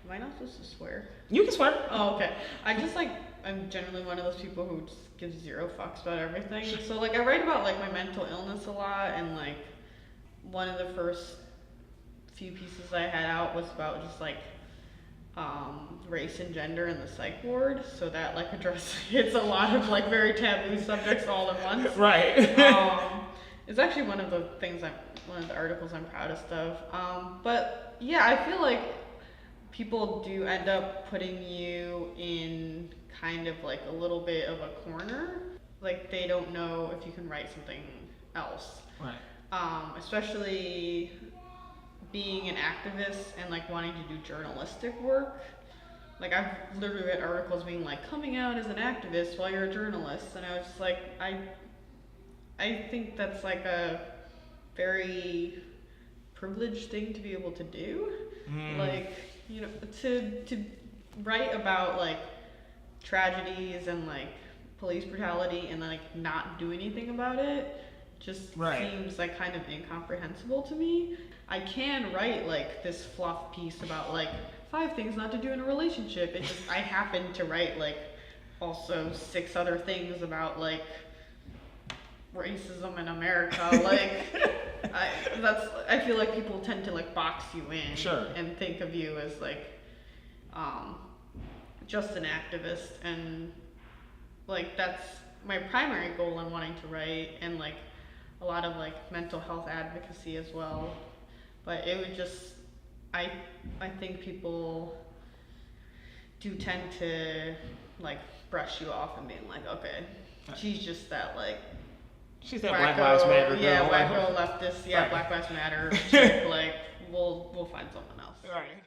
Am I not supposed to swear? You can swear. Oh, okay. I just like, I'm generally one of those people who just gives zero fucks about everything. So like I write about like my mental illness a lot, and like one of the first few pieces I had out was about just like race and gender in the psych ward. So that like addresses it's a lot of like very taboo subjects all at once. Right. It's actually one of the one of the articles I'm proudest of. But yeah, I feel like people do end up putting you in kind of like a little bit of a corner. Like they don't know if you can write something else. Right. Especially being an activist and like wanting to do journalistic work. Like I've literally read articles being like coming out as an activist while you're a journalist, and I was just like, I think that's like a very privileged thing to be able to do. Like, you know, to write about like tragedies and like police brutality and like not do anything about it just seems like kind of incomprehensible to me. I can write like this fluff piece about like 5 things not to do in a relationship. It's just I happen to write like also 6 other things about like racism in America. Like I feel like people tend to like box you in and think of you as like just an activist, and like that's my primary goal in wanting to write, and like a lot of like mental health advocacy as well. But it would just I think people do tend to like brush you off and being like, okay, she's just that like she's that Black Lives Matter girl. Yeah, wacko leftist, yeah, Black Lives Matter chick, like we'll find someone else. Right.